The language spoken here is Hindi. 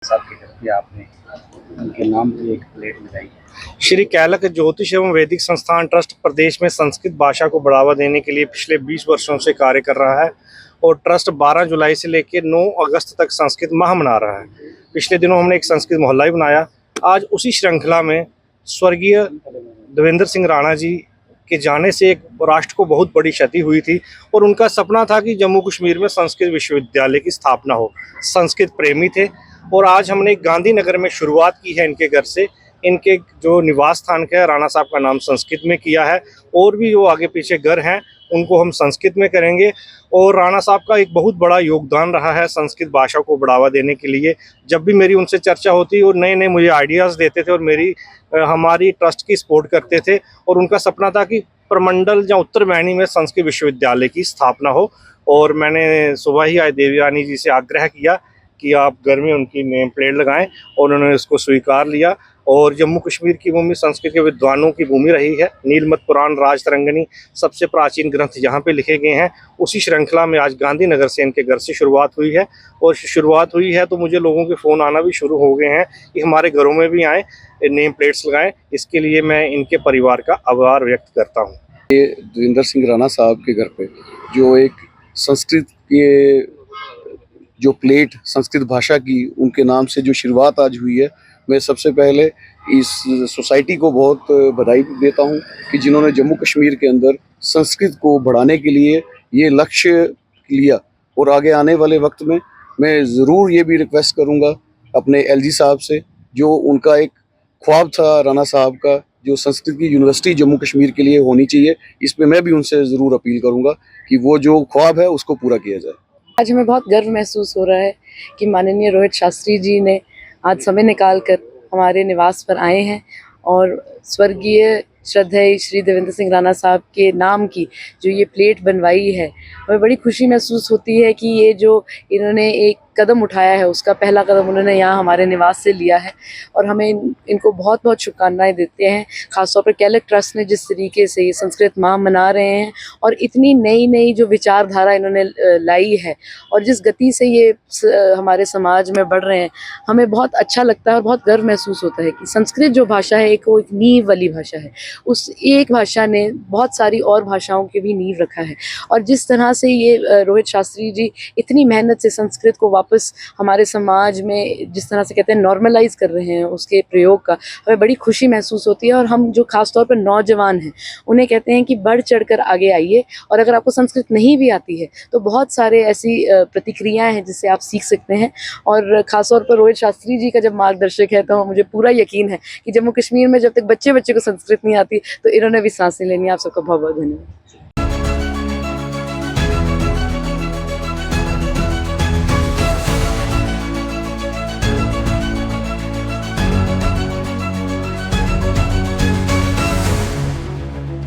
साहब के घर पे आपने उनके नाम पे एक प्लेट लगाई। श्री कैलक ज्योतिष एवं वैदिक संस्थान ट्रस्ट प्रदेश में संस्कृत भाषा को बढ़ावा देने के लिए पिछले 20 वर्षों से कार्य कर रहा है और ट्रस्ट 12 जुलाई से लेकर 9 अगस्त तक संस्कृत माह मना रहा है। पिछले दिनों हमने एक संस्कृत मोहल्ला भी बनाया। आज उसी श्रृंखला में स्वर्गीय देवेंद्र सिंह राणा जी के जाने से एक राष्ट्र को बहुत बड़ी क्षति हुई थी और उनका सपना था कि जम्मू कश्मीर में संस्कृत विश्वविद्यालय की स्थापना हो। संस्कृत प्रेमी थे और आज हमने गांधीनगर में शुरुआत की है इनके घर से। इनके जो निवास स्थान है राणा साहब का नाम संस्कृत में किया है और भी जो आगे पीछे घर हैं उनको हम संस्कृत में करेंगे। और राणा साहब का एक बहुत बड़ा योगदान रहा है संस्कृत भाषा को बढ़ावा देने के लिए। जब भी मेरी उनसे चर्चा होती और नए नए मुझे आइडियाज़ देते थे और हमारी ट्रस्ट की सपोर्ट करते थे और उनका सपना था कि प्रमंडल या उत्तर मैनी में संस्कृत विश्वविद्यालय की स्थापना हो। और मैंने सुबह ही आज देवयानी जी से आग्रह किया कि आप घर में उनकी नेम प्लेट लगाएं और उन्होंने इसको स्वीकार लिया। और जम्मू कश्मीर की भूमि संस्कृत के विद्वानों की भूमि रही है। नीलमत पुराण, राजतरंगिणी सबसे प्राचीन ग्रंथ यहाँ पे लिखे गए हैं। उसी श्रृंखला में आज गांधीनगर से इनके घर से शुरुआत हुई है और शुरुआत हुई है तो मुझे लोगों के फ़ोन आना भी शुरू हो गए हैं कि हमारे घरों में भी आएँ, नेम प्लेट्स लगाएँ। इसके लिए मैं इनके परिवार का आभार व्यक्त करता हूँ। देवेंद्र सिंह राणा साहब के घर पे जो एक संस्कृत के जो प्लेट संस्कृत भाषा की उनके नाम से जो शुरुआत आज हुई है, मैं सबसे पहले इस सोसाइटी को बहुत बधाई देता हूं कि जिन्होंने जम्मू कश्मीर के अंदर संस्कृत को बढ़ाने के लिए ये लक्ष्य लिया। और आगे आने वाले वक्त में मैं ज़रूर ये भी रिक्वेस्ट करूंगा अपने एलजी साहब से, जो उनका एक ख्वाब था राणा साहब का, जो संस्कृत की यूनिवर्सिटी जम्मू कश्मीर के लिए होनी चाहिए। इस पे मैं भी उनसे ज़रूर अपील करूंगा कि वो जो ख्वाब है उसको पूरा किया जाए। आज हमें बहुत गर्व महसूस हो रहा है कि माननीय रोहित शास्त्री जी ने आज समय निकालकर हमारे निवास पर आए हैं और स्वर्गीय श्रद्धेय श्री देवेंद्र सिंह राणा साहब के नाम की जो ये प्लेट बनवाई है, हमें बड़ी खुशी महसूस होती है कि ये जो इन्होंने एक कदम उठाया है उसका पहला कदम उन्होंने यहाँ हमारे निवास से लिया है। और हमें इनको बहुत बहुत शुभकामनाएं देते हैं। ख़ासतौर पर कैलक ट्रस्ट ने जिस तरीके से ये संस्कृत माह मना रहे हैं और इतनी नई नई जो विचारधारा इन्होंने लाई है और जिस गति से ये हमारे समाज में बढ़ रहे हैं, हमें बहुत अच्छा लगता है और बहुत गर्व महसूस होता है कि संस्कृत जो भाषा है एक नींव वाली भाषा है। उस एक भाषा ने बहुत सारी और भाषाओं के भी नींव रखा है। और जिस तरह से ये रोहित शास्त्री जी इतनी मेहनत से संस्कृत को वापस हमारे समाज में जिस तरह से कहते हैं नॉर्मलाइज कर रहे हैं उसके प्रयोग का, हमें बड़ी खुशी महसूस होती है। और हम जो खासतौर पर नौजवान हैं उन्हें कहते हैं कि बढ़ चढ़ कर आगे आइए और अगर आपको संस्कृत नहीं भी आती है तो बहुत सारे ऐसी प्रतिक्रियाएं हैं जिससे आप सीख सकते हैं। और ख़ासतौर पर रोहित शास्त्री जी का जब मार्गदर्शक है तो मुझे पूरा यकीन है कि जम्मू कश्मीर में जब तक बच्चे को संस्कृत नहीं आती तो इन्होंने भी सांसें लेनी है। आप सबका बहुत बहुत धन्यवाद।